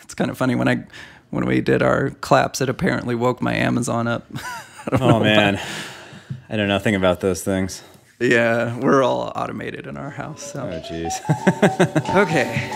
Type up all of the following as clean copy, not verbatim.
It's kind of funny when we did our claps, it apparently woke my Amazon up. Oh man, I know nothing about those things. Yeah, we're all automated in our house. So. Oh jeez. Okay.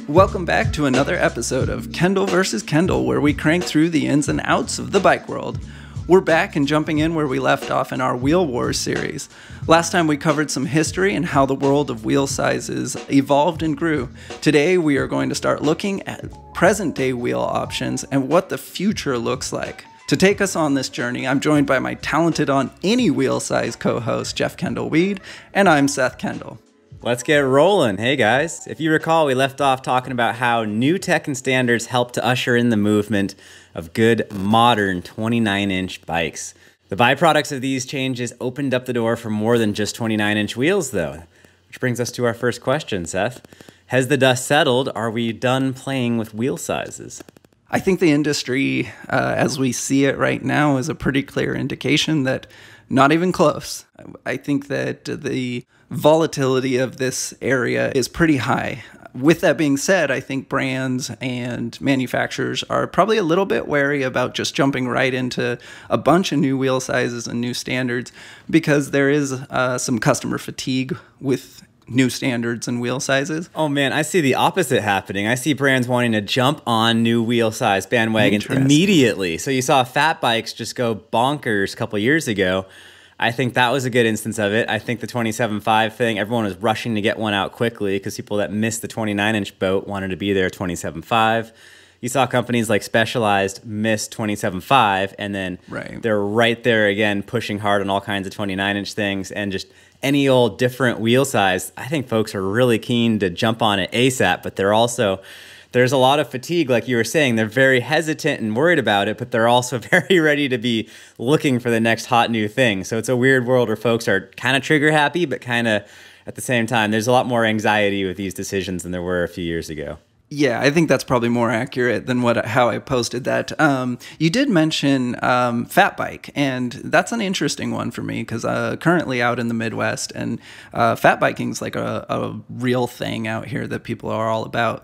Welcome back to another episode of Kendall versus Kendall, where we crank through the ins and outs of the bike world. We're back and jumping in where we left off in our Wheel Wars series. Last time we covered some history and how the world of wheel sizes evolved and grew. Today we are going to start looking at present-day wheel options and what the future looks like. To take us on this journey, I'm joined by my talented on any wheel size co-host, Jeff Kendall Weed, and I'm Seth Kendall. Let's get rolling. Hey guys, if you recall, we left off talking about how new tech and standards helped to usher in the movement of good modern 29-inch bikes. The byproducts of these changes opened up the door for more than just 29-inch wheels though. Which brings us to our first question, Seth. Has the dust settled? Are we done playing with wheel sizes? I think the industry, as we see it right now, is a pretty clear indication that not even close. I think that the volatility of this area is pretty high. With that being said, I think brands and manufacturers are probably a little bit wary about just jumping right into a bunch of new wheel sizes and new standards because there is some customer fatigue with new standards and wheel sizes. Oh man, I see the opposite happening. I see brands wanting to jump on new wheel size bandwagons immediately. So you saw fat bikes just go bonkers a couple years ago. I think that was a good instance of it. I think the 27.5 thing, everyone was rushing to get one out quickly because people that missed the 29-inch boat wanted to be there 27.5. You saw companies like Specialized miss 27.5, and then they're right there again pushing hard on all kinds of 29-inch things and just any old different wheel size. I think folks are really keen to jump on it ASAP, but there's a lot of fatigue, like you were saying. They're very hesitant and worried about it, but they're also very ready to be looking for the next hot new thing. So it's a weird world where folks are kind of trigger happy, but kind of at the same time, there's a lot more anxiety with these decisions than there were a few years ago. Yeah, I think that's probably more accurate than how I posted that. You did mention fat bike, and that's an interesting one for me because currently out in the Midwest, and fat biking is like a real thing out here that people are all about.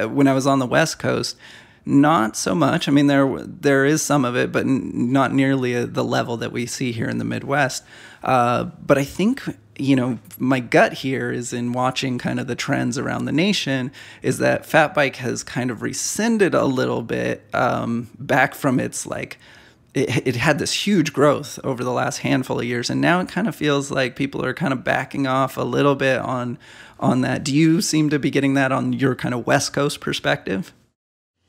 When I was on the West Coast, not so much. I mean, there is some of it, but not nearly the level that we see here in the Midwest. But I think, you know, my gut here is in watching kind of the trends around the nation is that fat bike has kind of rescinded a little bit back from its it had this huge growth over the last handful of years, and now it kind of feels like people are kind of backing off a little bit on that. Do you seem to be getting that on your kind of West Coast perspective?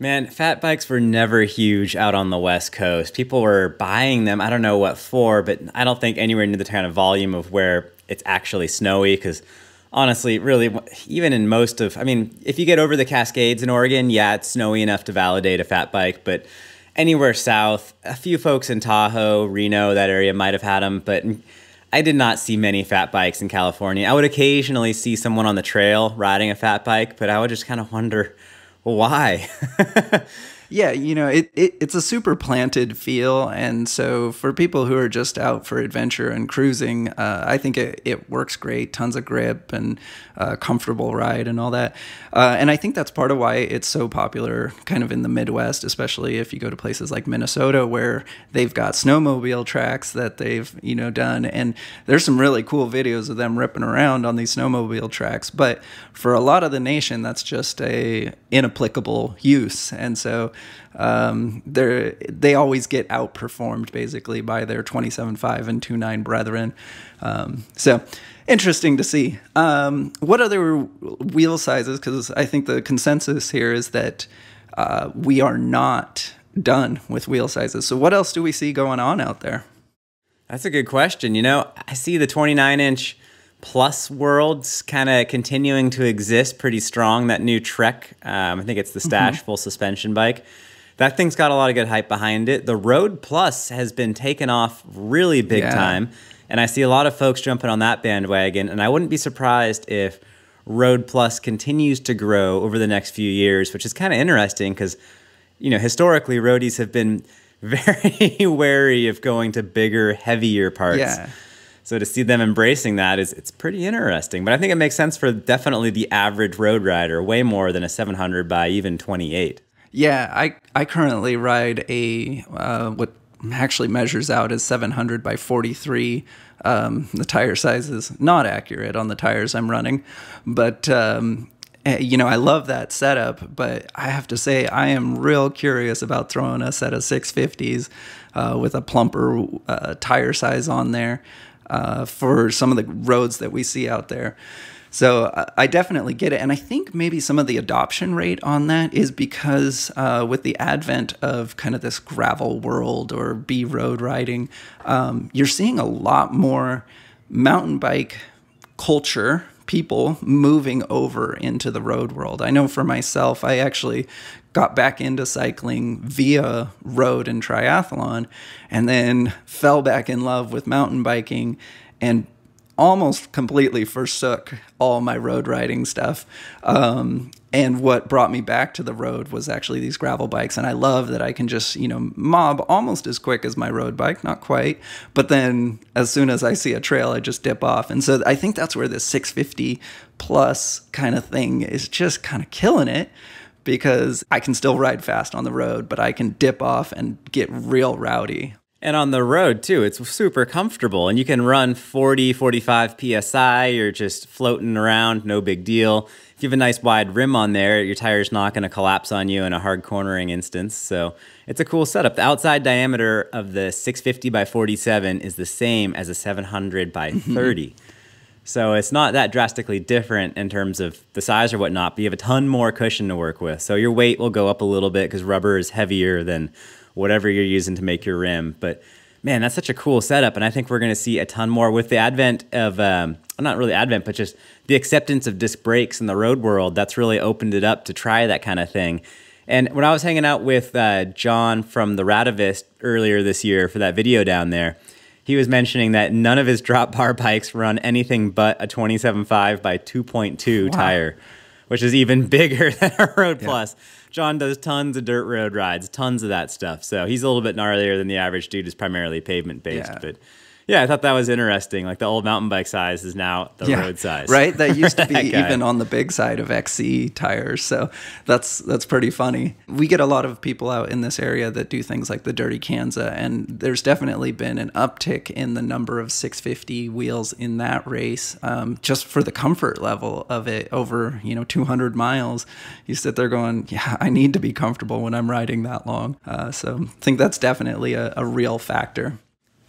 Man, fat bikes were never huge out on the West Coast. People were buying them, I don't know what for, but I don't think anywhere near the kind of volume of where it's actually snowy, because honestly, really, even in most of, I mean, if you get over the Cascades in Oregon, yeah, it's snowy enough to validate a fat bike, but anywhere south, a few folks in Tahoe, Reno, that area might have had them, but I did not see many fat bikes in California. I would occasionally see someone on the trail riding a fat bike, but I would just kind of wonder, well, why? Yeah, you know, it's a super planted feel, and so for people who are just out for adventure and cruising, I think it works great. Tons of grip and comfortable ride and all that. And I think that's part of why it's so popular kind of in the Midwest, especially if you go to places like Minnesota where they've got snowmobile tracks that they've, you know, done. And there's some really cool videos of them ripping around on these snowmobile tracks. But for a lot of the nation, that's just a inapplicable use. And so they always get outperformed basically by their 27.5 and 2.9 brethren. So interesting to see. What other wheel sizes? Because I think the consensus here is that we are not done with wheel sizes. So what else do we see going on out there? That's a good question. You know, I see the 29-inch plus worlds kind of continuing to exist pretty strong. That new Trek, I think it's the Stash full suspension bike. That thing's got a lot of good hype behind it. The Road Plus has been taken off really big time, and I see a lot of folks jumping on that bandwagon, and I wouldn't be surprised if Road Plus continues to grow over the next few years, which is kind of interesting because, you know, historically, roadies have been very wary of going to bigger, heavier parts. Yeah. So to see them embracing that it's pretty interesting. But I think it makes sense for definitely the average road rider, way more than a 700 by even 28. Yeah, I currently ride a what actually measures out as 700 by 43. The tire size is not accurate on the tires I'm running, but I love that setup. But I have to say, I am real curious about throwing a set of 650s with a plumper tire size on there for some of the roads that we see out there. So I definitely get it. And I think maybe some of the adoption rate on that is because with the advent of kind of this gravel world or B road riding, you're seeing a lot more mountain bike culture, people moving over into the road world. I know for myself, I actually got back into cycling via road and triathlon and then fell back in love with mountain biking and almost completely forsook all my road riding stuff. And what brought me back to the road was actually these gravel bikes. And I love that I can just, mob almost as quick as my road bike, not quite. But then as soon as I see a trail, I just dip off. And so I think that's where this 650 plus kind of thing is just kind of killing it, because I can still ride fast on the road, but I can dip off and get real rowdy. And on the road, too, it's super comfortable. And you can run 40, 45 PSI. You're just floating around, no big deal. If you have a nice wide rim on there, your tire's not going to collapse on you in a hard cornering instance. So it's a cool setup. The outside diameter of the 650 by 47 is the same as a 700 by 30. So it's not that drastically different in terms of the size or whatnot, but you have a ton more cushion to work with. So your weight will go up a little bit because rubber is heavier than whatever you're using to make your rim. But man, that's such a cool setup. And I think we're going to see a ton more with the advent of, not really advent, but just the acceptance of disc brakes in the road world. That's really opened it up to try that kind of thing. And when I was hanging out with John from the Radavist earlier this year for that video down there, he was mentioning that none of his drop bar bikes run anything but a 27.5 by 2.2 tire, which is even bigger than a Road Plus. John does tons of dirt road rides, tons of that stuff. So he's a little bit gnarlier than the average dude who's primarily pavement-based. But yeah, I thought that was interesting. Like the old mountain bike size is now the road size. Right? That used to be even on the big side of XC tires. So that's pretty funny. We get a lot of people out in this area that do things like the Dirty Kanza, and there's definitely been an uptick in the number of 650 wheels in that race, just for the comfort level of it over 200 miles. You sit there going, yeah, I need to be comfortable when I'm riding that long. So I think that's definitely a real factor.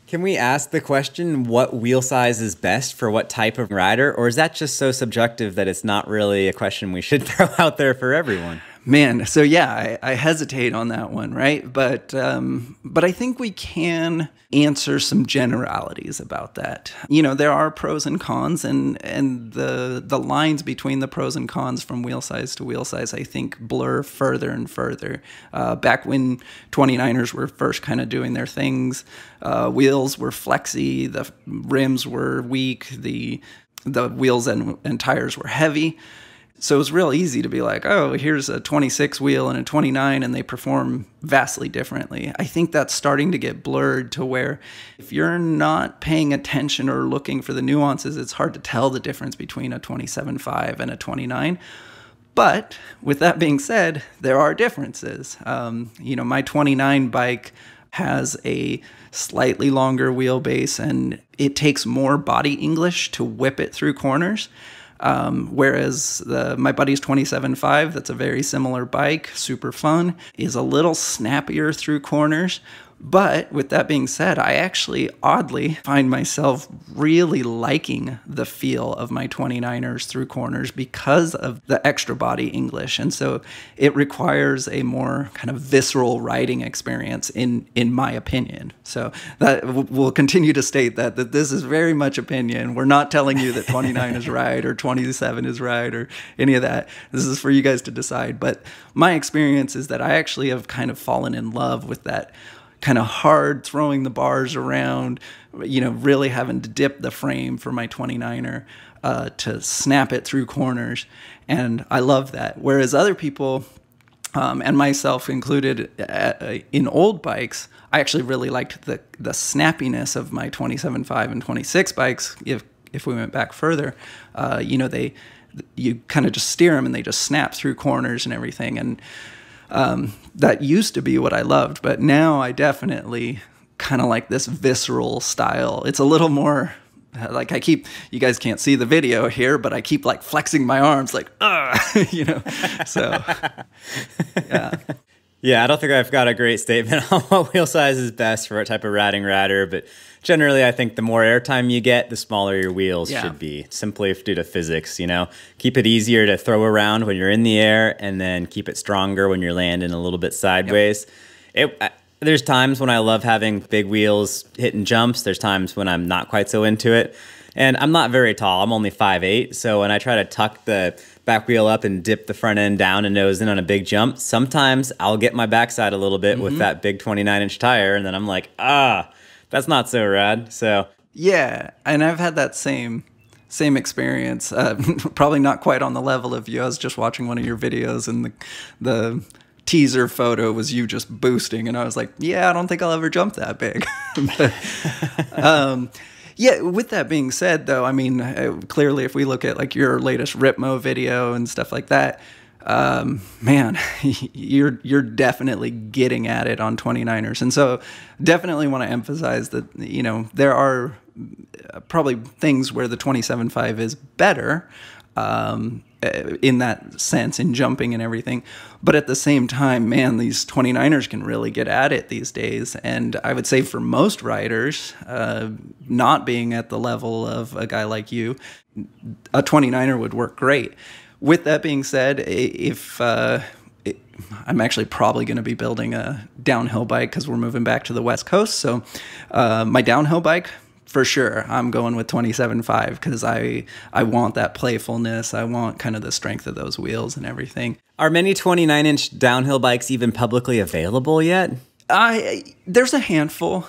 Can we ask the question, what wheel size is best for what type of rider? Or is that just so subjective that it's not really a question we should throw out there for everyone? Man, so yeah, I hesitate on that one, right? But I think we can answer some generalities about that. There are pros and cons, and the lines between the pros and cons from wheel size to wheel size, I think, blur further and further. Back when 29ers were first kind of doing their things, wheels were flexy, the rims were weak, the wheels and tires were heavy. So it was real easy to be like, oh, here's a 26 wheel and a 29, and they perform vastly differently. I think that's starting to get blurred to where if you're not paying attention or looking for the nuances, it's hard to tell the difference between a 27.5 and a 29. But with that being said, there are differences. My 29 bike has a slightly longer wheelbase, and it takes more body English to whip it through corners. Whereas my buddy's 27.5, that's a very similar bike, super fun, is a little snappier through corners. But with that being said, I actually oddly find myself really liking the feel of my 29ers through corners because of the extra body English. And so it requires a more kind of visceral riding experience in my opinion. So that we'll continue to state that this is very much opinion. We're not telling you that 29 is right or 27 is right or any of that. This is for you guys to decide. But my experience is that I actually have kind of fallen in love with that kind of hard throwing the bars around, really having to dip the frame for my 29er to snap it through corners. And I love that. Whereas other people, and myself included, in old bikes, I actually really liked the snappiness of my 27.5 and 26 bikes. If we went back further, you kind of just steer them and they just snap through corners and everything. And that used to be what I loved, but now I definitely kind of like this visceral style. It's a little more like you guys can't see the video here, but I keep like flexing my arms like, so yeah. Yeah, I don't think I've got a great statement on what wheel size is best for what type of ratting rider, but generally I think the more airtime you get, the smaller your wheels should be, simply due to physics, Keep it easier to throw around when you're in the air, and then keep it stronger when you're landing a little bit sideways. There's times when I love having big wheels hitting jumps. There's times when I'm not quite so into it. And I'm not very tall. I'm only 5'8". So when I try to tuck the back wheel up and dip the front end down and nose in on a big jump, sometimes I'll get my backside a little bit with that big 29-inch tire. And then I'm like, that's not so rad. So yeah, and I've had that same experience. Probably not quite on the level of you. I was just watching one of your videos, and the teaser photo was you just boosting, and I was like, yeah, I don't think I'll ever jump that big. But, yeah, with that being said, though, I mean, clearly if we look at like your latest Ripmo video and stuff like that, man, you're definitely getting at it on 29ers. And so definitely want to emphasize that, there are probably things where the 27.5 is better, in that sense, in jumping and everything. But at the same time, man, these 29ers can really get at it these days. And I would say for most riders, not being at the level of a guy like you, a 29er would work great. With that being said, I'm actually probably going to be building a downhill bike because we're moving back to the West Coast. So my downhill bike, for sure, I'm going with 27.5 because I want that playfulness. I want kind of the strength of those wheels and everything. Are many 29-inch downhill bikes even publicly available yet? There's a handful.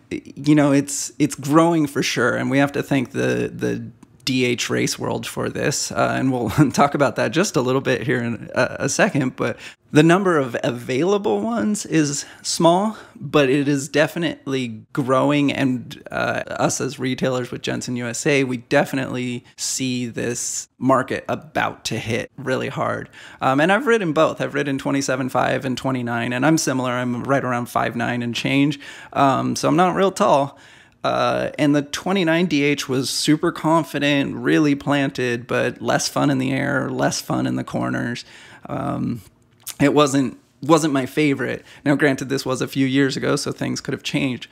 It's growing for sure, and we have to thank the DH race world for this, and we'll talk about that just a little bit here in a second. But the number of available ones is small, but it is definitely growing. And us as retailers with Jenson USA, we definitely see this market about to hit really hard. And I've ridden both. I've ridden 27.5 and 29, and I'm similar. I'm right around 5'9" and change, so I'm not real tall. And the 29 DH was super confident, really planted, but less fun in the air, less fun in the corners. It wasn't my favorite. Now, granted, this was a few years ago, so things could have changed.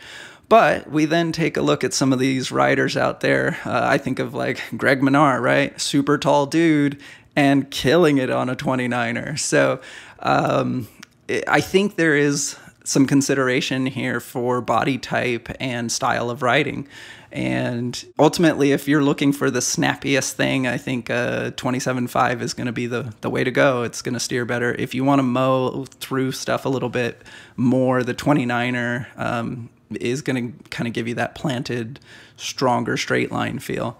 But we then take a look at some of these riders out there. I think of like Greg Menard, right? Super tall dude and killing it on a 29er. So I think there is some consideration here for body type and style of riding. And ultimately, if you're looking for the snappiest thing, I think 27.5 is going to be the way to go. It's going to steer better. If you want to mow through stuff a little bit more, the 29er is going to kind of give you that planted, stronger straight line feel.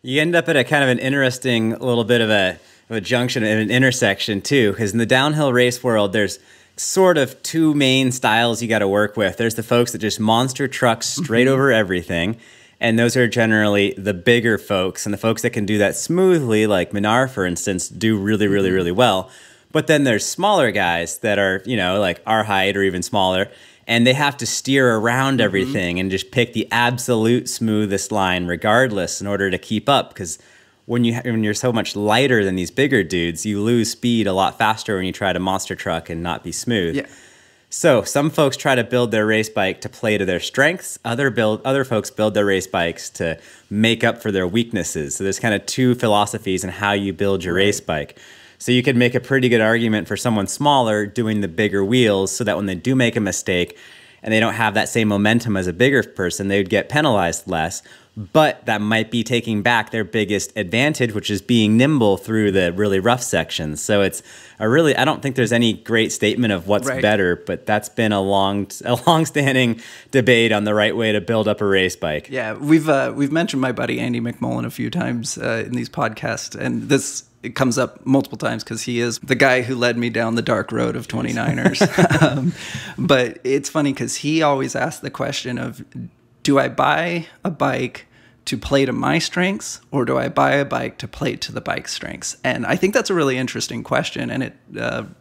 You end up at a kind of an interesting little bit of a junction and an intersection too, because in the downhill race world, there's sort of two main styles you got to work with. There's the folks that just monster truck straight over everything, and those are generally the bigger folks, and the folks that can do that smoothly, like Menard, for instance, do really, really, really well. But then there's smaller guys that are, like our height or even smaller, and they have to steer around everything and just pick the absolute smoothest line regardless in order to keep up, because when you're so much lighter than these bigger dudes, you lose speed a lot faster when you try to monster truck and not be smooth. Yeah. So some folks try to build their race bike to play to their strengths. Other folks build their race bikes to make up for their weaknesses. So there's kind of two philosophies in how you build your race bike. So you could make a pretty good argument for someone smaller doing the bigger wheels so that when they do make a mistake and they don't have that same momentum as a bigger person, they would get penalized less. But that might be taking back their biggest advantage, which is being nimble through the really rough sections. So it's I don't think there's any great statement of what's better, but that's been a long-standing debate on the right way to build up a race bike. Yeah, we've mentioned my buddy Andy McMullen a few times in these podcasts, and this it comes up multiple times because he is the guy who led me down the dark road of 29ers. But it's funny because he always asks the question of, do I buy a bike to play to my strengths, or do I buy a bike to play to the bike's strengths? And I think that's a really interesting question, and it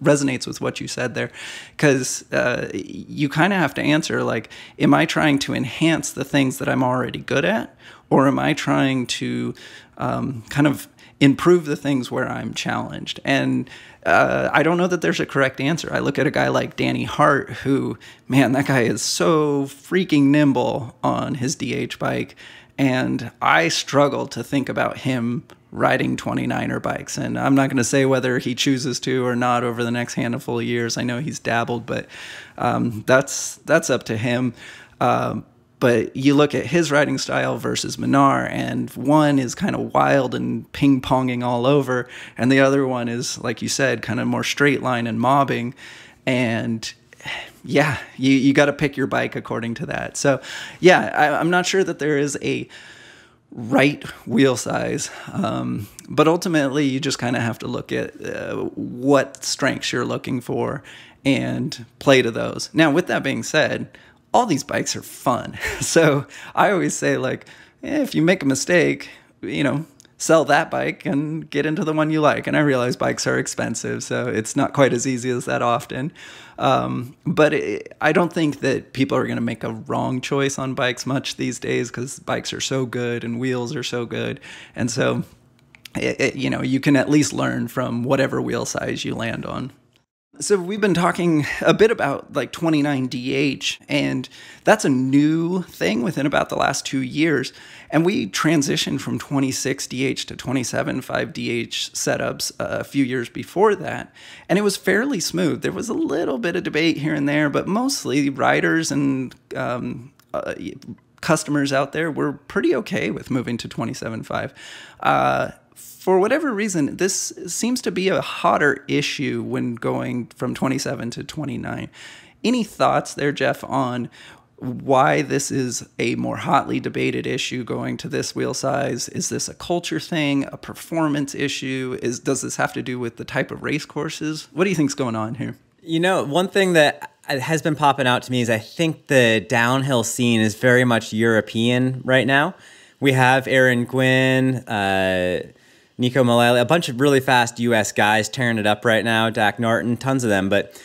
resonates with what you said there, because you kind of have to answer, like, am I trying to enhance the things that I'm already good at, or am I trying to kind of improve the things where I'm challenged? And I don't know that there's a correct answer. I look at a guy like Danny Hart, who, man, that guy is so freaking nimble on his DH bike. And I struggle to think about him riding 29er bikes. And I'm not going to say whether he chooses to or not over the next handful of years. I know he's dabbled, but that's up to him. But you look at his riding style versus Minar, and one is kind of wild and ping-ponging all over, and the other one is, like you said, kind of more straight line and mobbing. And yeah, you got to pick your bike according to that. So yeah, I'm not sure that there is a right wheel size, but ultimately you just kind of have to look at what strengths you're looking for and play to those. Now, with that being said, all these bikes are fun. So I always say, like, if you make a mistake, sell that bike and get into the one you like. And I realize bikes are expensive, so it's not quite as easy as that often. But I don't think that people are going to make a wrong choice on bikes much these days, because bikes are so good and wheels are so good. And so, you can at least learn from whatever wheel size you land on. So we've been talking a bit about like 29DH, and that's a new thing within about the last 2 years. And we transitioned from 26DH to 27.5DH setups a few years before that. And it was fairly smooth. There was a little bit of debate here and there, but mostly riders and customers out there were pretty okay with moving to 27.5. For whatever reason, this seems to be a hotter issue when going from 27 to 29. Any thoughts there, Jeff, on why this is a more hotly debated issue going to this wheel size? Is this a culture thing, a performance issue? Does this have to do with the type of race courses? What do you think's going on here? One thing that has been popping out to me is I think the downhill scene is very much European right now. We have Aaron Gwynn, Nico Malele, a bunch of really fast U.S. guys tearing it up right now, Dak Norton, tons of them. But,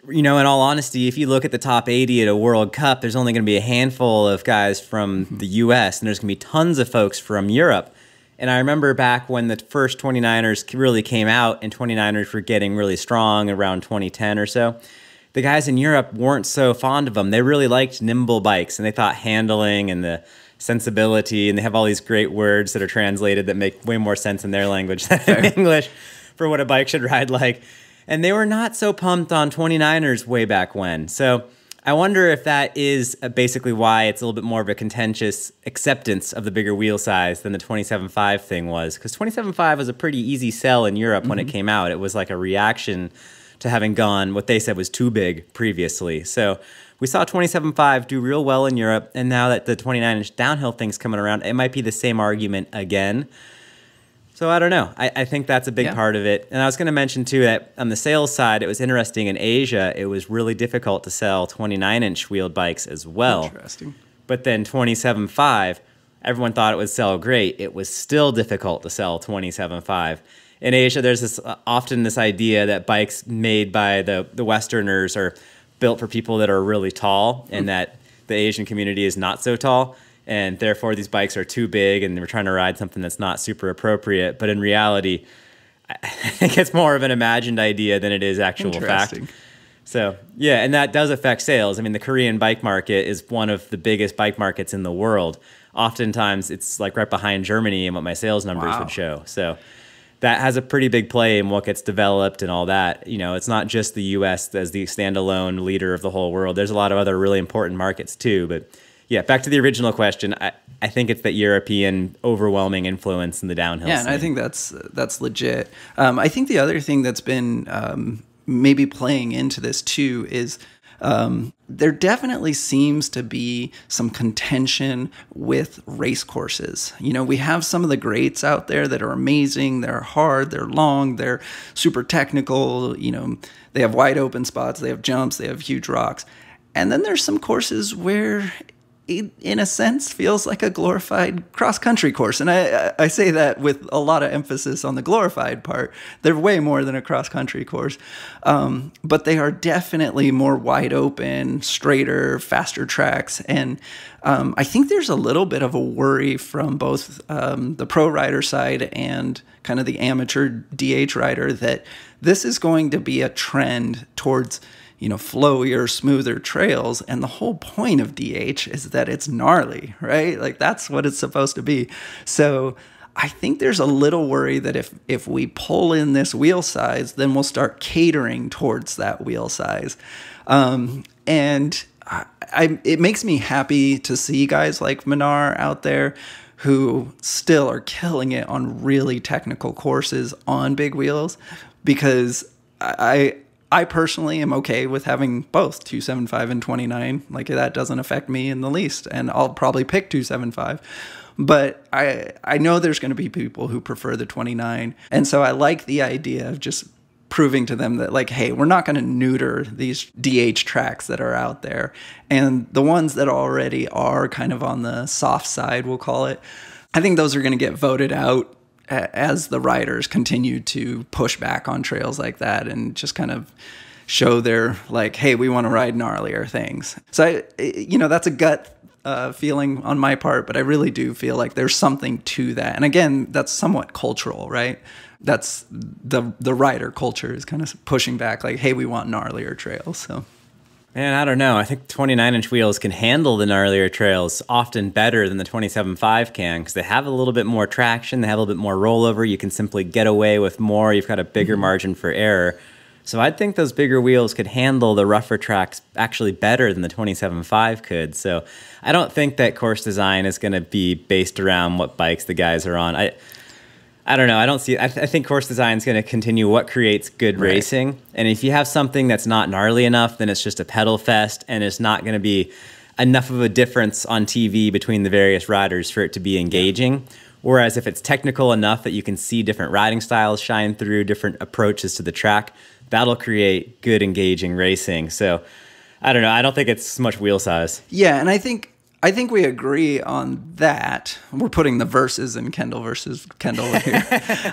in all honesty, if you look at the top 80 at a World Cup, there's only going to be a handful of guys from the U.S., and there's going to be tons of folks from Europe. And I remember back when the first 29ers really came out and 29ers were getting really strong around 2010 or so, the guys in Europe weren't so fond of them. They really liked nimble bikes, and they thought handling and the sensibility, and they have all these great words that are translated that make way more sense in their language than in English for what a bike should ride like. And they were not so pumped on 29ers way back when. So I wonder if that is basically why it's a little bit more of a contentious acceptance of the bigger wheel size than the 27.5 thing was. Because 27.5 was a pretty easy sell in Europe when it came out. It was like a reaction to having gone what they said was too big previously. So we saw 27.5 do real well in Europe, and now that the 29-inch downhill thing's coming around, it might be the same argument again. So I don't know. I think that's a big part of it. And I was going to mention, too, that on the sales side, it was interesting. In Asia, it was really difficult to sell 29-inch wheeled bikes as well. Interesting. But then 27.5, everyone thought it would sell great. It was still difficult to sell 27.5. In Asia, there's often this idea that bikes made by the Westerners are built for people that are really tall, and that the Asian community is not so tall, and therefore these bikes are too big and we're trying to ride something that's not super appropriate. But in reality, I think it's more of an imagined idea than it is actual fact. So yeah, and that does affect sales. I mean, the Korean bike market is one of the biggest bike markets in the world. Oftentimes it's like right behind Germany and what my sales numbers would show. So that has a pretty big play in what gets developed and all that. It's not just the U.S. as the standalone leader of the whole world. There's a lot of other really important markets too. But yeah, back to the original question, I think it's that European overwhelming influence in the downhill scene. And I think that's legit. I think the other thing that's been maybe playing into this too is There definitely seems to be some contention with race courses. You know, we have some of the greats out there that are amazing. They're hard, they're long, they're super technical. You know, they have wide open spots, they have jumps, they have huge rocks. And then there's some courses where it, in a sense, feels like a glorified cross-country course. And I say that with a lot of emphasis on the glorified part. They're way more than a cross-country course. But they are definitely more wide open, straighter, faster tracks. And I think there's a little bit of a worry from both the pro rider side and kind of the amateur DH rider that this is going to be a trend towards, you know, flowier, smoother trails. And the whole point of DH is that it's gnarly, right? Like that's what it's supposed to be. So I think there's a little worry that if we pull in this wheel size, then we'll start catering towards that wheel size. And it makes me happy to see guys like Minar out there who still are killing it on really technical courses on big wheels, because I personally am okay with having both 275 and 29. Like that doesn't affect me in the least, and I'll probably pick 275. But I know there's going to be people who prefer the 29, and so I like the idea of just proving to them that, like, hey, we're not going to neuter these DH tracks that are out there, and the ones that already are kind of on the soft side, we'll call it. I think those are going to get voted out as the riders continue to push back on trails like that and just kind of show their, like, hey, we want to ride gnarlier things. So, you know, that's a gut feeling on my part, but I really do feel like there's something to that. And again, that's somewhat cultural, right? That's the rider culture is kind of pushing back, like, hey, we want gnarlier trails. So. Man, I don't know. I think 29-inch wheels can handle the gnarlier trails often better than the 27.5 can, because they have a little bit more traction, they have a little bit more rollover, you can simply get away with more, you've got a bigger margin for error. So I think those bigger wheels could handle the rougher tracks actually better than the 27.5 could. So I don't think that course design is going to be based around what bikes the guys are on. I don't know. I don't see. I think course design is going to continue what creates good racing. And if you have something that's not gnarly enough, then it's just a pedal fest, and it's not going to be enough of a difference on TV between the various riders for it to be engaging. Whereas if it's technical enough that you can see different riding styles shine through, different approaches to the track, that'll create good engaging racing. So I don't know. I don't think it's so much wheel size. Yeah, and I think we agree on that. We're putting the verses in Kendall versus Kendall here.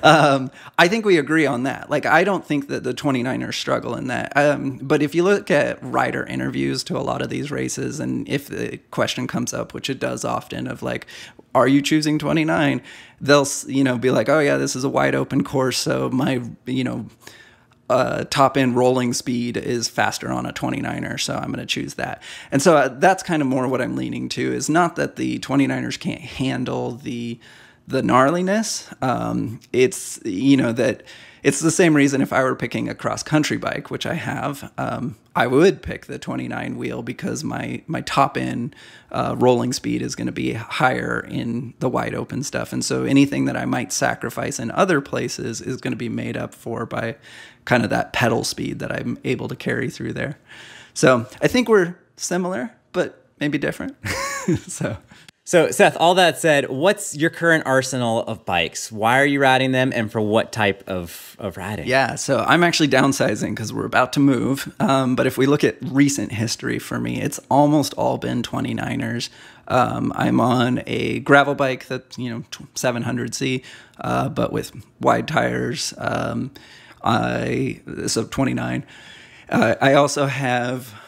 I think we agree on that. Like, I don't think that the 29ers struggle in that. But if you look at rider interviews to a lot of these races, and if the question comes up, which it does often, of like, are you choosing 29? They'll, you know, be like, oh yeah, this is a wide open course, so my, you know, top end rolling speed is faster on a 29er, so I'm going to choose that. And so that's kind of more what I'm leaning to, is not that the 29ers can't handle the gnarliness. It's, you know, that it's the same reason if I were picking a cross country bike, which I have, I would pick the 29 wheel, because my top end rolling speed is going to be higher in the wide open stuff. And so anything that I might sacrifice in other places is going to be made up for by kind of that pedal speed that I'm able to carry through there. So I think we're similar, but maybe different. So Seth, all that said, what's your current arsenal of bikes? Why are you riding them, and for what type of riding? Yeah, so I'm actually downsizing because we're about to move. But if we look at recent history for me, it's almost all been 29ers. I'm on a gravel bike that's, you know, 700C, but with wide tires. So 29. I also have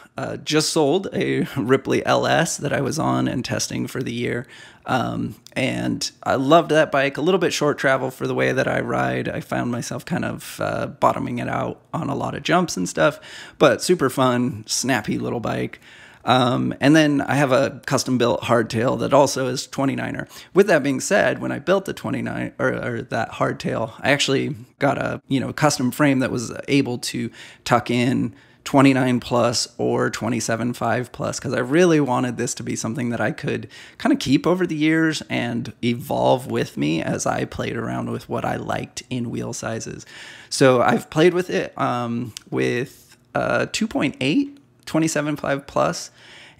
just sold a Ripley LS that I was on and testing for the year. And I loved that bike. A little bit short travel for the way that I ride. I found myself kind of bottoming it out on a lot of jumps and stuff, but super fun, snappy little bike. And then I have a custom built hardtail that also is 29er. With that being said, when I built the 29 or that hardtail, I actually got a, you know, custom frame that was able to tuck in 29 plus or 27.5 plus, because I really wanted this to be something that I could kind of keep over the years and evolve with me as I played around with what I liked in wheel sizes. So I've played with it with 2.8 27.5 plus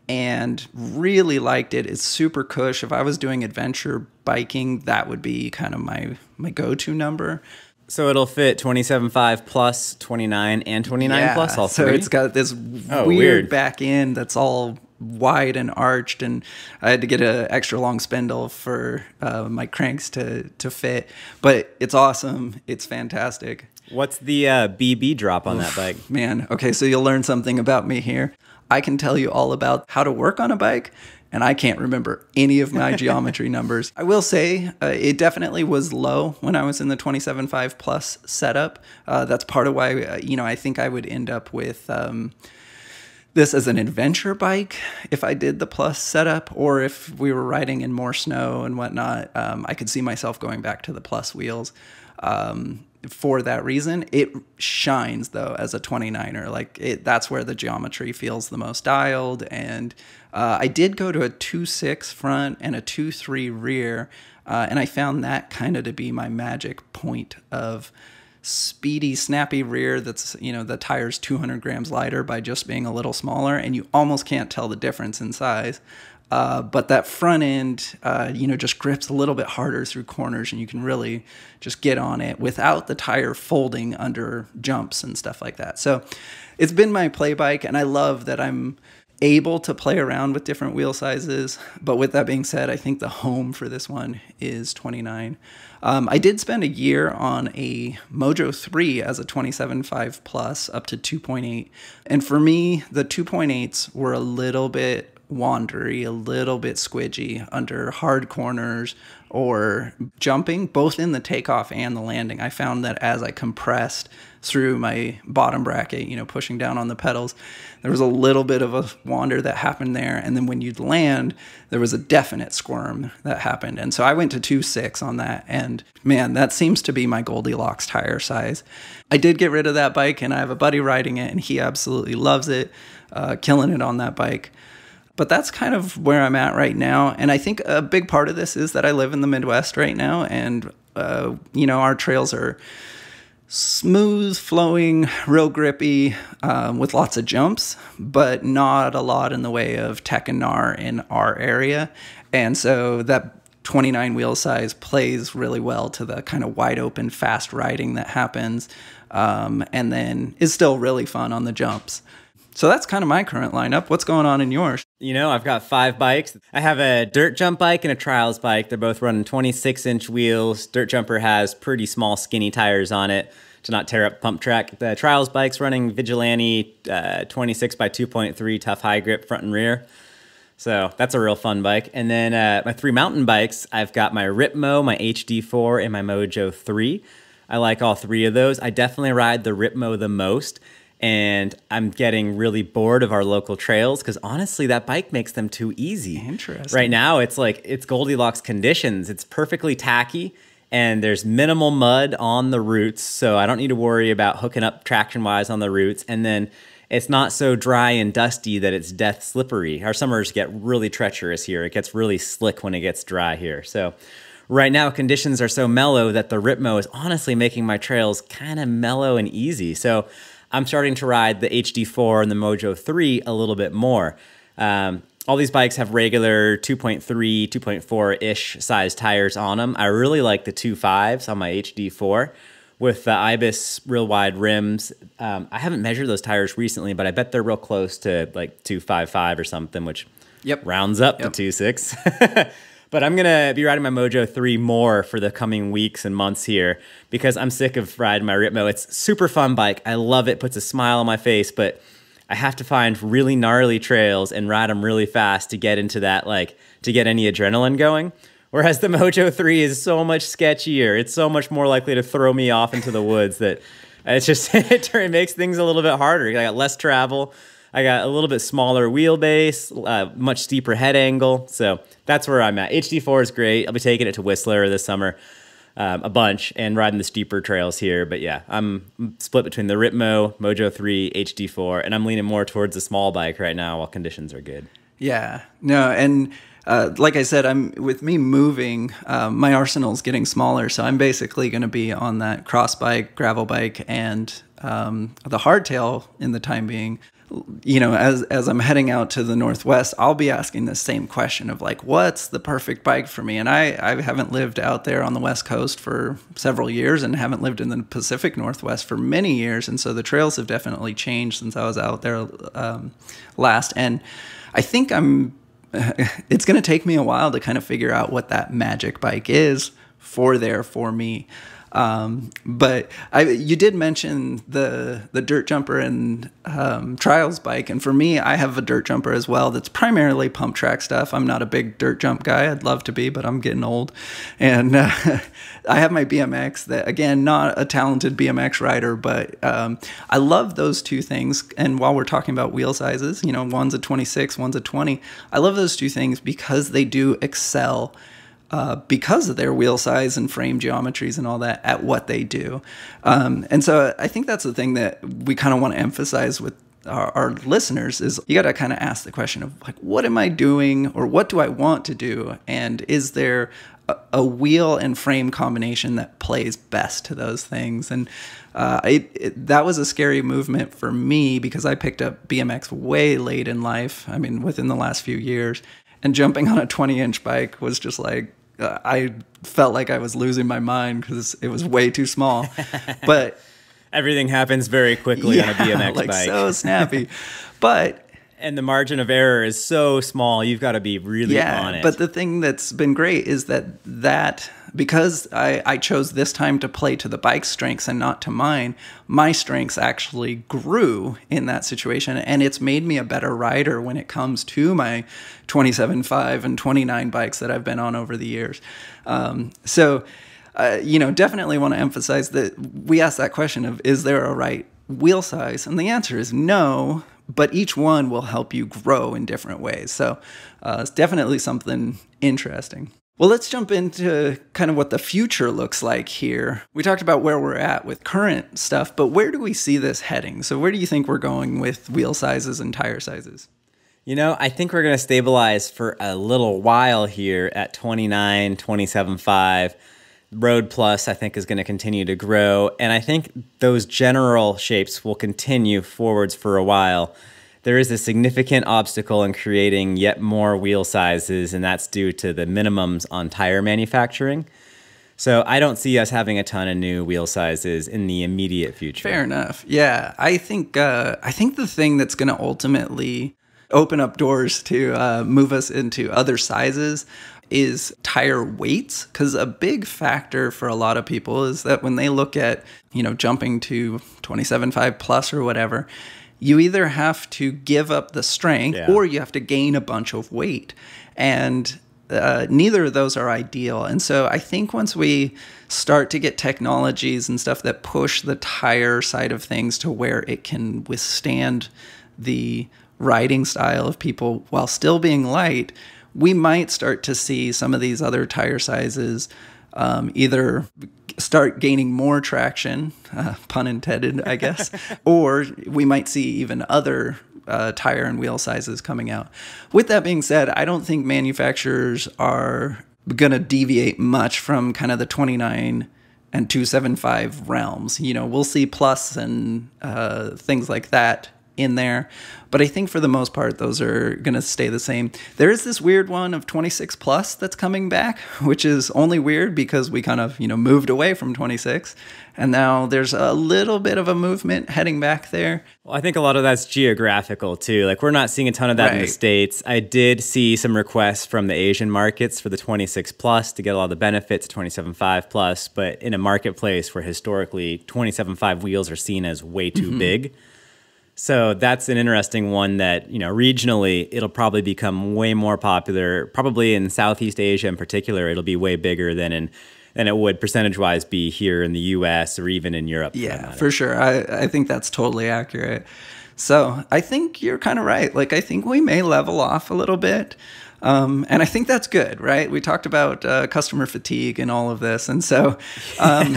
and really liked it. It's super cush. If I was doing adventure biking, that would be kind of my go-to number. So it'll fit 27.5 plus 29 and 29 plus all three? So it's got this weird back end that's all wide and arched, and I had to get an extra long spindle for my cranks to fit. But it's awesome. It's fantastic. What's the BB drop on that bike? Man, okay, so you'll learn something about me here. I can tell you all about how to work on a bike, and I can't remember any of my geometry numbers. I will say it definitely was low when I was in the 27.5 plus setup. That's part of why, I think I would end up with this as an adventure bike if I did the plus setup, or if we were riding in more snow and whatnot. I could see myself going back to the plus wheels. For that reason. It shines though as a 29er. That's where the geometry feels the most dialed. And I did go to a 2.6 front and a 2.3 rear, and I found that kind of to be my magic point of speedy, snappy rear that's, the tire's 200 grams lighter by just being a little smaller, and you almost can't tell the difference in size. But that front end, just grips a little bit harder through corners, and you can really just get on it without the tire folding under jumps and stuff like that. So it's been my play bike, and I love that I'm able to play around with different wheel sizes. But with that being said, I think the home for this one is 29. I did spend a year on a Mojo 3 as a 27.5 plus up to 2.8. And for me, the 2.8s were a little bit wandery, a little bit squidgy under hard corners or jumping, both in the takeoff and the landing. I found that as I compressed through my bottom bracket, pushing down on the pedals, there was a little bit of a wander that happened there. And then when you'd land, there was a definite squirm that happened. And so I went to 2.6 on that. And man, that seems to be my Goldilocks tire size. I did get rid of that bike, and I have a buddy riding it, and he absolutely loves it, killing it on that bike. But that's kind of where I'm at right now. And I think a big part of this is that I live in the Midwest right now. And, our trails are smooth, flowing, real grippy, with lots of jumps, but not a lot in the way of tech and gnar in our area. And so that 29 wheel size plays really well to the kind of wide open, fast riding that happens, and then is still really fun on the jumps. So that's kind of my current lineup. What's going on in yours? I've got 5 bikes. I have a dirt jump bike and a trials bike. They're both running 26-inch wheels. Dirt jumper has pretty small, skinny tires on it to not tear up pump track. The trials bike's running Vigilante 26 by 2.3 tough high grip front and rear. So that's a real fun bike. And then my 3 mountain bikes, I've got my Ripmo, my HD4, and my Mojo 3. I like all 3 of those. I definitely ride the Ripmo the most. And I'm getting really bored of our local trails because honestly, that bike makes them too easy. Interesting. Right now, it's Goldilocks conditions. It's perfectly tacky, and there's minimal mud on the roots, so I don't need to worry about hooking up traction-wise on the roots. And then it's not so dry and dusty that it's death slippery. Our summers get really treacherous here. It gets really slick when it gets dry here. So right now, conditions are so mellow that the Ripmo is honestly making my trails kind of mellow and easy. So I'm starting to ride the HD4 and the Mojo 3 a little bit more. All these bikes have regular 2.3, 2.4-ish size tires on them. I really like the 2.5s on my HD4 with the Ibis real wide rims. I haven't measured those tires recently, but I bet they're real close to like 2.55 or something, which rounds up to 2.6. But I'm going to be riding my Mojo 3 more for the coming weeks and months here because I'm sick of riding my Ripmo. It's a super fun bike. I love it. Puts a smile on my face, but I have to find really gnarly trails and ride them really fast to get into that, to get any adrenaline going. Whereas the Mojo 3 is so much sketchier. It's so much more likely to throw me off into the woods that it's just, it makes things a little bit harder. I got less travel. I got a little bit smaller wheelbase, much steeper head angle. So that's where I'm at. HD4 is great. I'll be taking it to Whistler this summer a bunch and riding the steeper trails here. But yeah, I'm split between the Ripmo, Mojo 3, HD4, and I'm leaning more towards the small bike right now while conditions are good. Yeah, no, and like I said, with me moving, my arsenal's getting smaller, so I'm basically going to be on that cross bike, gravel bike, and the hardtail in the time being. You know, as I'm heading out to the Northwest, I'll be asking the same question of like, what's the perfect bike for me? And I haven't lived out there on the West Coast for several years and haven't lived in the Pacific Northwest for many years. And so the trails have definitely changed since I was out there last. And I think it's going to take me a while to kind of figure out what that magic bike is for me. But you did mention the dirt jumper and trials bike, and for me, I have a dirt jumper as well. That's primarily pump track stuff. I'm not a big dirt jump guy. I'd love to be, but I'm getting old. And I have my BMX. That again, not a talented BMX rider, but I love those two things. And while we're talking about wheel sizes, you know, one's a 26, one's a 20. I love those two things because they do excel. Because of their wheel size and frame geometries and all that at what they do. And so I think that's the thing that we kind of want to emphasize with our listeners is you got to kind of ask the question of like, what am I doing or what do I want to do? And is there a wheel and frame combination that plays best to those things? And that was a scary movement for me because I picked up BMX way late in life. I mean, within the last few years. And jumping on a 20-inch bike was just like, I felt like I was losing my mind because it was way too small. But everything happens very quickly on a BMX like bike. So snappy. But and the margin of error is so small, you've got to be really on it. But the thing that's been great is that because I chose this time to play to the bike's strengths and not to mine, my strengths actually grew in that situation, and it's made me a better rider when it comes to my 27.5 and 29 bikes that I've been on over the years. You know, definitely want to emphasize that we asked that question of, is there a right wheel size? And the answer is no, but each one will help you grow in different ways. So it's definitely something interesting. Well, let's jump into kind of what the future looks like here. We talked about where we're at with current stuff, but where do we see this heading? So where do you think we're going with wheel sizes and tire sizes? You know, I think we're going to stabilize for a little while here at 29, 27.5. Road Plus, I think, is going to continue to grow. And I think those general shapes will continue forwards for a while. There is a significant obstacle in creating yet more wheel sizes, and that's due to the minimums on tire manufacturing. So I don't see us having a ton of new wheel sizes in the immediate future. Fair enough. Yeah, I think the thing that's going to ultimately open up doors to move us into other sizes is tire weights, because a big factor for a lot of people is that when they look at, you know, jumping to 27.5 plus or whatever, you either have to give up the strength or you have to gain a bunch of weight. And neither of those are ideal. And so I think once we start to get technologies and stuff that push the tire side of things to where it can withstand the riding style of people while still being light, we might start to see some of these other tire sizes either start gaining more traction, pun intended, I guess, or we might see even other tire and wheel sizes coming out. With that being said, I don't think manufacturers are going to deviate much from kind of the 29 and 275 realms. You know, we'll see plus and things like that in there, but I think for the most part, those are going to stay the same. There is this weird one of 26 plus that's coming back, which is only weird because we kind of, you know, moved away from 26, and now there's a little bit of a movement heading back there. Well, I think a lot of that's geographical too. Like, we're not seeing a ton of that in the States. I did see some requests from the Asian markets for the 26 plus to get a lot of the benefits, 27.5 plus, but in a marketplace where historically 27.5 wheels are seen as way too big. So that's an interesting one that, you know, regionally, it'll probably become way more popular. Probably in Southeast Asia in particular, it'll be way bigger than it would percentage-wise be here in the US or even in Europe. Yeah, for sure. I think that's totally accurate. So I think you're kind of right. Like, I think we may level off a little bit. And I think that's good, right? We talked about customer fatigue and all of this. And so,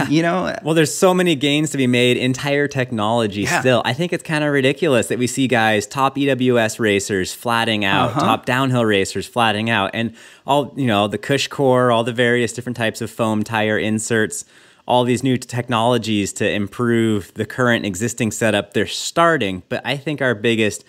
you know. Well, there's so many gains to be made in tire technology still. I think it's kind of ridiculous that we see guys, top EWS racers flatting out, top downhill racers flatting out, and all, you know, the Cush core, all the various different types of foam tire inserts, all these new technologies to improve the current existing setup. They're starting, but I think our biggest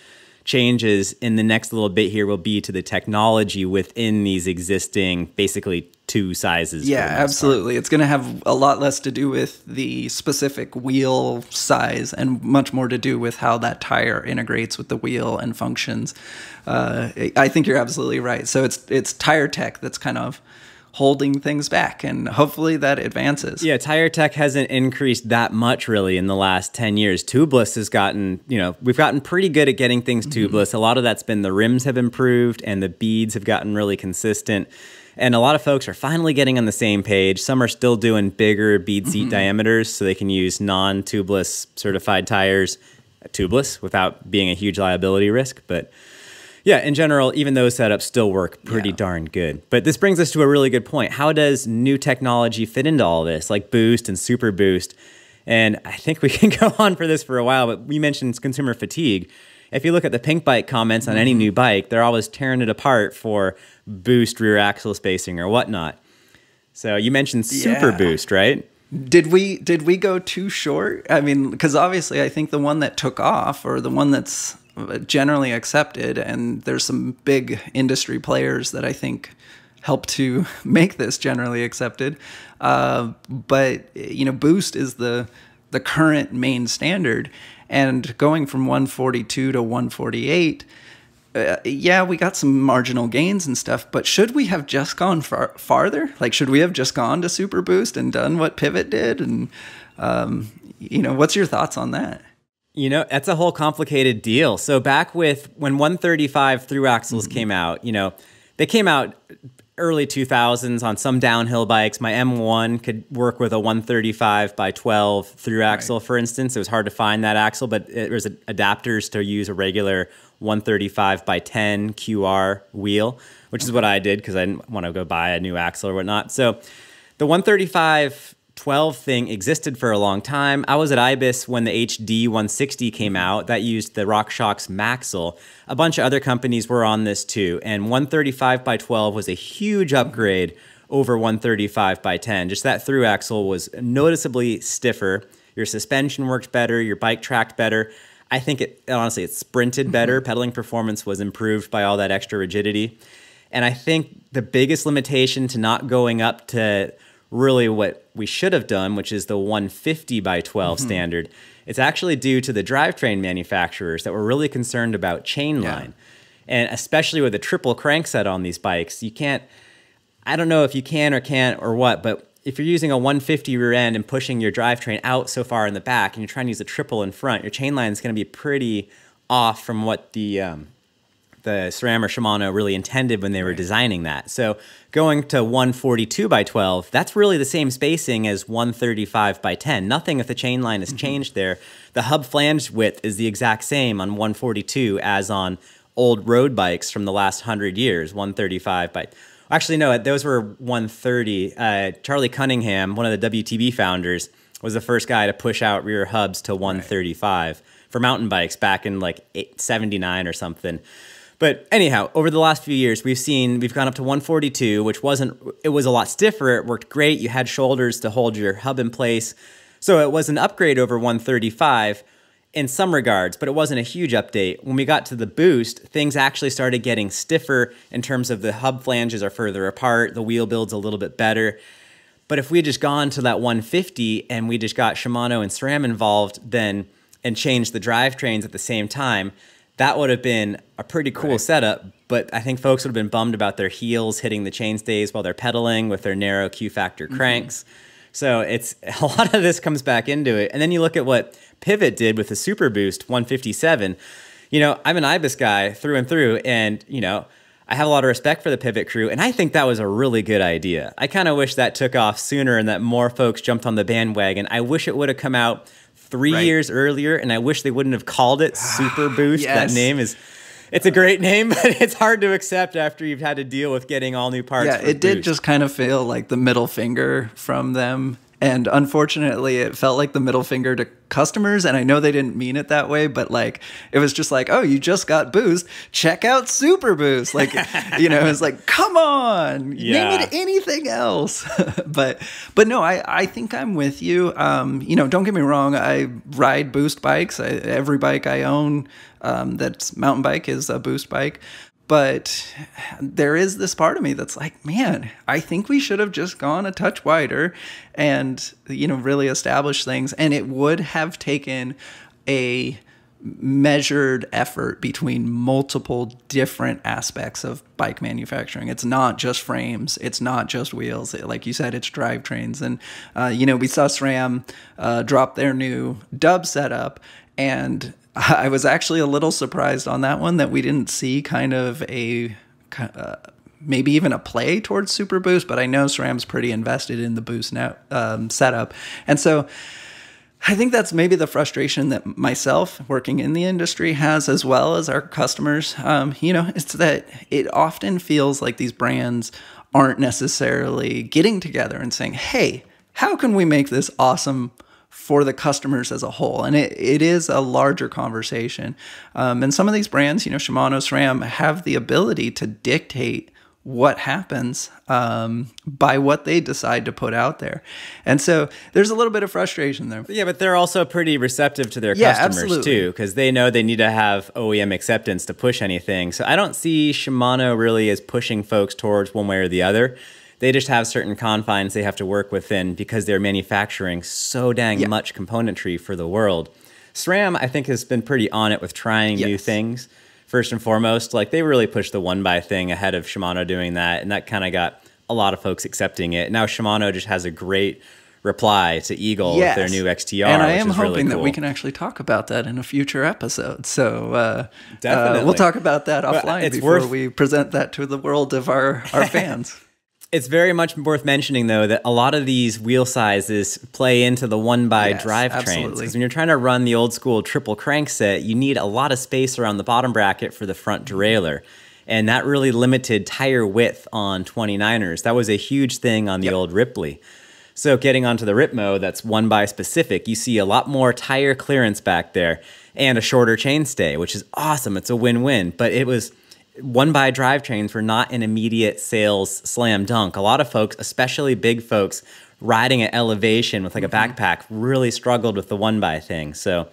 changes in the next little bit here will be to the technology within these existing, basically, two sizes. Yeah, absolutely. It's going to have a lot less to do with the specific wheel size and much more to do with how that tire integrates with the wheel and functions. I think you're absolutely right. So it's tire tech that's kind of holding things back, and hopefully that advances. Yeah, tire tech hasn't increased that much really in the last 10 years. Tubeless has gotten, you know, we've gotten pretty good at getting things tubeless. A lot of that's been the rims have improved and the beads have gotten really consistent. And a lot of folks are finally getting on the same page. Some are still doing bigger bead seat diameters so they can use non-tubeless certified tires tubeless without being a huge liability risk. But yeah, in general, even those setups still work pretty darn good. But this brings us to a really good point. How does new technology fit into all this, like Boost and Super Boost? And I think we can go on for this for a while, but we mentioned consumer fatigue. If you look at the Pink Bike comments on any new bike, they're always tearing it apart for Boost rear axle spacing or whatnot. So you mentioned Super Boost, right? Did we go too short? I mean, because obviously I think the one that took off, or the one that's generally accepted, and there's some big industry players that I think help to make this generally accepted. But you know, Boost is the current main standard, and going from 142 to 148. Yeah, we got some marginal gains and stuff, but should we have just gone farther? Like, should we have just gone to Super Boost and done what Pivot did? And you know, what's your thoughts on that? You know, that's a whole complicated deal. So back with when 135 through axles came out, you know, they came out early 2000s on some downhill bikes. My M1 could work with a 135 by 12 through axle, for instance. It was hard to find that axle, but there was adapters to use a regular 135 by 10 QR wheel, which is what I did because I didn't want to go buy a new axle or whatnot. So the 135 12 thing existed for a long time. I was at IBIS when the HD 160 came out. That used the RockShox Maxle. A bunch of other companies were on this too. And 135 by 12 was a huge upgrade over 135 by 10. Just that through axle was noticeably stiffer. Your suspension worked better. Your bike tracked better. I think honestly, it sprinted better. Pedaling performance was improved by all that extra rigidity. And I think the biggest limitation to not going up to really what we should have done, which is the 150 by 12 standard, it's actually due to the drivetrain manufacturers that were really concerned about chain line. And especially with a triple crankset on these bikes, you can't, I don't know if you can or can't or what, but if you're using a 150 rear end and pushing your drivetrain out so far in the back and you're trying to use a triple in front, your chain line is going to be pretty off from what the SRAM or Shimano really intended when they were designing that. So going to 142 by 12, that's really the same spacing as 135 by 10. Nothing if the chain line has changed there. The hub flange width is the exact same on 142 as on old road bikes from the last 100 years, 135 by... Actually, no, those were 130. Charlie Cunningham, one of the WTB founders, was the first guy to push out rear hubs to 135 for mountain bikes back in like 79 or something. But anyhow, over the last few years, we've gone up to 142, which it was a lot stiffer. It worked great. You had shoulders to hold your hub in place. So it was an upgrade over 135 in some regards, but it wasn't a huge update. When we got to the Boost, things actually started getting stiffer in terms of the hub flanges are further apart. The wheel build's a little bit better. But if we had just gone to that 150 and we just got Shimano and SRAM involved then and changed the drivetrains at the same time, that would have been a pretty cool setup, but I think folks would have been bummed about their heels hitting the chainstays while they're pedaling with their narrow Q-factor cranks. So it's a lot of this comes back into it. And then you look at what Pivot did with the Super Boost 157. You know, I'm an IBIS guy through and through, and, you know, I have a lot of respect for the Pivot crew, and I think that was a really good idea. I kind of wish that took off sooner and that more folks jumped on the bandwagon. I wish it would have come out 3 years earlier, and I wish they wouldn't have called it Super Boost. That name is It's a great name, but it's hard to accept after you've had to deal with getting all new parts. Yeah, it did just kind of feel like the middle finger from them. And unfortunately, it felt like the middle finger to customers. And I know they didn't mean it that way, but like, it was just like, oh, you just got Boost. Check out Super Boost. Like, you know, it's like, come on, name it anything else. but no, I think I'm with you. You know, don't get me wrong. I ride Boost bikes. Every bike I own that's mountain bike is a Boost bike. But there is this part of me that's like, man, I think we should have just gone a touch wider and, you know, really established things. And it would have taken a measured effort between multiple different aspects of bike manufacturing. It's not just frames. It's not just wheels. Like you said, it's drivetrains. And, you know, we saw SRAM drop their new dub setup, and I was actually a little surprised on that one that we didn't see kind of a maybe even a play towards Super Boost, but I know SRAM's pretty invested in the Boost now setup. And so I think that's maybe the frustration that myself working in the industry has, as well as our customers. You know, it's that it often feels like these brands aren't necessarily getting together and saying, hey, how can we make this awesome for the customers as a whole? And it is a larger conversation. And some of these brands, you know, Shimano, SRAM, have the ability to dictate what happens by what they decide to put out there. And so there's a little bit of frustration there. Yeah, but they're also pretty receptive to their customers absolutely. too, because they know they need to have OEM acceptance to push anything. So I don't see Shimano really as pushing folks towards one way or the other. They just have certain confines they have to work within because they're manufacturing so dang much componentry for the world. SRAM, I think, has been pretty on it with trying new things. First and foremost, like they really pushed the one-by thing ahead of Shimano doing that, and that kind of got a lot of folks accepting it. Now Shimano just has a great reply to Eagle with their new XTR, and I am which is hoping really cool. that we can actually talk about that in a future episode. So definitely, we'll talk about that offline before we present that to the world of our fans. It's very much worth mentioning, though, that a lot of these wheel sizes play into the one-by drivetrains. Because when you're trying to run the old-school triple crankset, you need a lot of space around the bottom bracket for the front derailleur. And that really limited tire width on 29ers. That was a huge thing on the old Ripley. So getting onto the Ripmo, that's one-by specific, you see a lot more tire clearance back there and a shorter chainstay, which is awesome. It's a win-win. But it was... one-by drivetrains were not an immediate sales slam dunk. A lot of folks, especially big folks, riding at elevation with like a backpack really struggled with the one-by thing. So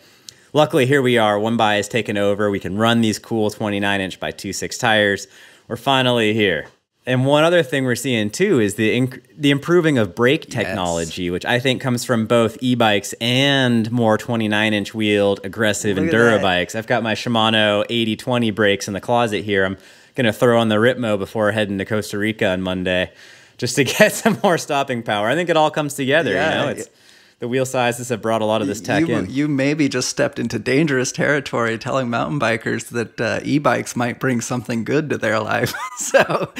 luckily here we are, one-by has taken over. We can run these cool 29-inch by 2.6 tires. We're finally here. And one other thing we're seeing too is the improving of brake technology, which I think comes from both e-bikes and more 29-inch wheeled aggressive enduro bikes. I've got my Shimano 80/20 brakes in the closet here. I'm going to throw on the Ripmo before heading to Costa Rica on Monday just to get some more stopping power. I think it all comes together, you know? It's the wheel sizes have brought a lot of this tech in. You maybe just stepped into dangerous territory telling mountain bikers that e-bikes might bring something good to their life. So,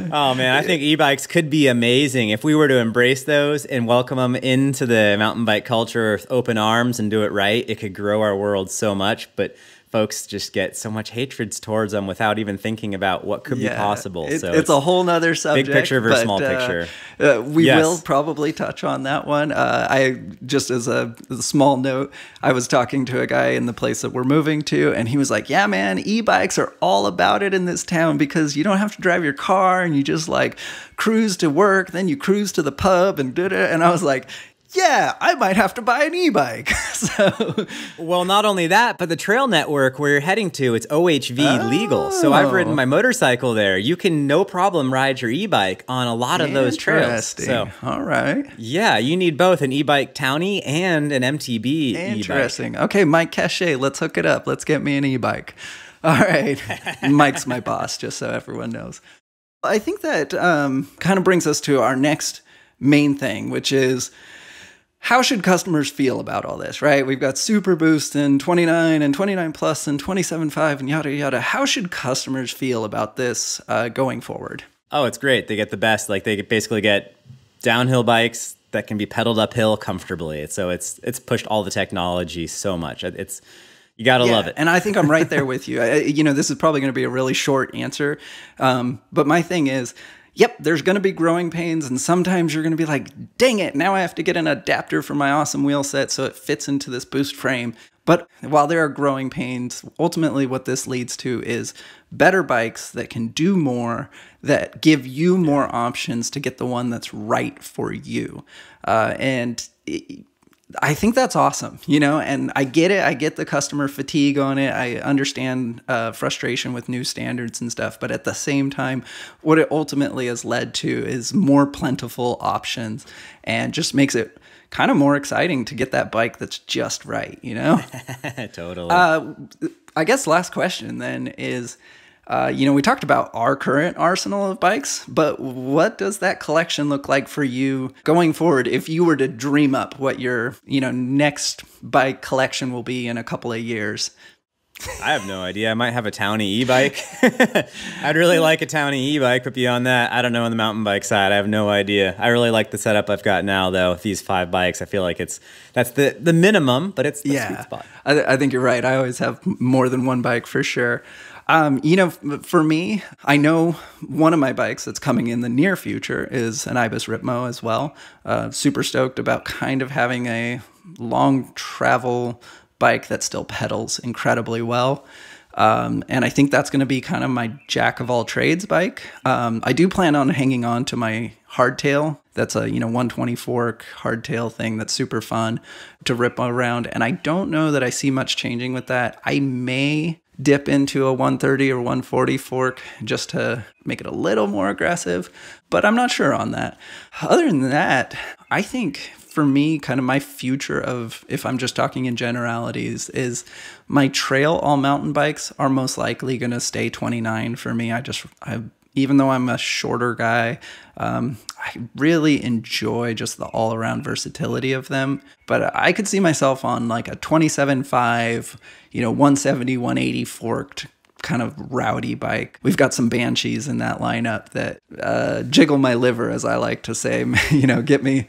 oh man, I think e-bikes could be amazing if we were to embrace those and welcome them into the mountain bike culture with open arms and do it right. It could grow our world so much, but folks just get so much hatred towards them without even thinking about what could be possible. So it's a whole nother subject. Big picture versus small picture. We will probably touch on that one. I just as a small note, I was talking to a guy in the place that we're moving to, and he was like, yeah, man, e-bikes are all about it in this town because you don't have to drive your car and you just like cruise to work, then you cruise to the pub and and I was like, yeah, I might have to buy an e-bike. So, well, not only that, but the trail network where you're heading to, it's OHV legal. So I've ridden my motorcycle there. You can no problem ride your e-bike on a lot of those trails. So, all right. Yeah, you need both an e-bike townie and an MTB e-bike. Interesting. Okay, Mike Cachet, let's hook it up. Let's get me an e-bike. All right. Mike's my boss, just so everyone knows. I think that kind of brings us to our next main thing, which is, how should customers feel about all this, right? We've got Super Boost and 29 and 29 Plus and 27.5 and yada, yada. How should customers feel about this going forward? Oh, it's great. They get the best. Like they basically get downhill bikes that can be pedaled uphill comfortably. So it's pushed all the technology so much. It's You got to love it. And I think I'm right there with you. This is probably going to be a really short answer. But my thing is, yep, there's going to be growing pains. And sometimes you're going to be like, dang it, now I have to get an adapter for my awesome wheel set so it fits into this boost frame. But while there are growing pains, ultimately what this leads to is better bikes that can do more, that give you more options to get the one that's right for you. I think that's awesome, and I get it. I get the customer fatigue on it. I understand frustration with new standards and stuff. But at the same time, what it ultimately has led to is more plentiful options and just makes it kind of more exciting to get that bike that's just right, Totally. I guess last question then is, we talked about our current arsenal of bikes, but what does that collection look like for you going forward if you were to dream up what your, next bike collection will be in a couple of years? I have no idea. I might have a Townie e-bike. I'd really like a Townie e-bike, but beyond that, I don't know on the mountain bike side. I have no idea. I really like the setup I've got now, though. With these 5 bikes, I feel like that's the minimum, but it's the sweet spot. I think you're right. I always have more than one bike for sure. For me, I know one of my bikes that's coming in the near future is an Ibis Ripmo as well. Super stoked about kind of having a long travel bike that still pedals incredibly well. And I think that's going to be kind of my jack of all trades bike. I do plan on hanging on to my hardtail. That's a 120 fork hardtail thing that's super fun to rip around. And I don't know that I see much changing with that. I may dip into a 130 or 140 fork just to make it a little more aggressive, but I'm not sure on that. Other than that, I think for me, kind of my future of, if I'm just talking in generalities, is my trail all mountain bikes are most likely going to stay 29 for me. Even though I'm a shorter guy, I really enjoy just the all-around versatility of them. But I could see myself on like a 27.5, 170, 180 forked kind of rowdy bike. We've got some Banshees in that lineup that jiggle my liver, as I like to say, get me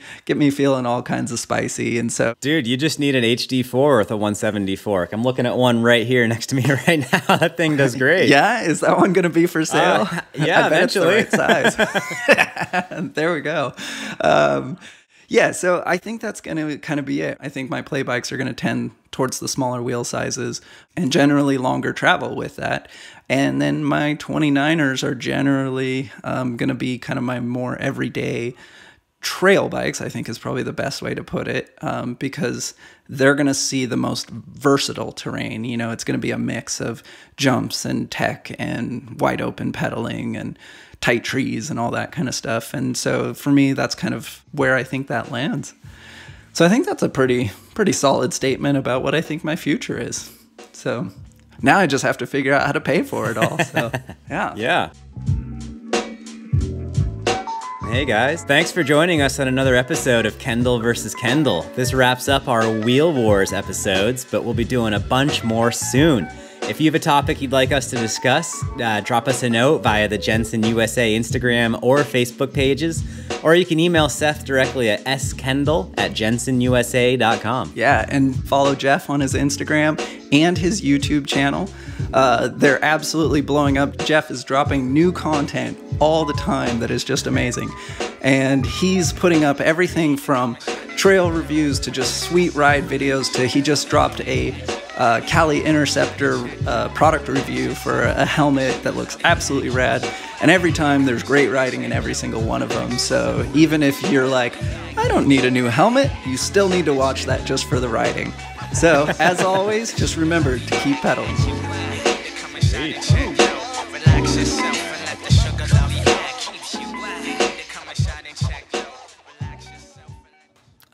feeling all kinds of spicy. And so, dude, you just need an HD4 with a 170 fork. I'm looking at one right here next to me right now. That thing does great. Yeah, is that one going to be for sale? Yeah, eventually. It's the right size. There we go. Yeah, so I think that's going to kind of be it. I think my play bikes are going to tend towards the smaller wheel sizes and generally longer travel with that. And then my 29ers are generally going to be kind of my more everyday trail bikes, I think is probably the best way to put it, because they're going to see the most versatile terrain. It's going to be a mix of jumps and tech and wide open pedaling and tight trees and all that kind of stuff. And so for me, that's kind of where I think that lands. So I think that's a pretty solid statement about what I think my future is. So now I just have to figure out how to pay for it all. So yeah. Yeah. Hey guys, thanks for joining us on another episode of Kendall versus Kendall. This wraps up our Wheel Wars episodes, but we'll be doing a bunch more soon. If you have a topic you'd like us to discuss, drop us a note via the Jenson USA Instagram or Facebook pages, or you can email Seth directly at skendall@jensonusa.com. Yeah, and follow Jeff on his Instagram and his YouTube channel. They're absolutely blowing up. Jeff is dropping new content all the time that is just amazing. And he's putting up everything from trail reviews to just sweet ride videos to he just dropped a Cali Interceptor product review for a helmet that looks absolutely rad. And every time there's great riding in every single one of them. So even if you're like, I don't need a new helmet, you still need to watch that just for the riding. So as always, just remember to keep pedaling.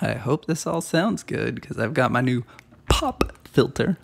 I hope this all sounds good because I've got my new pop filter.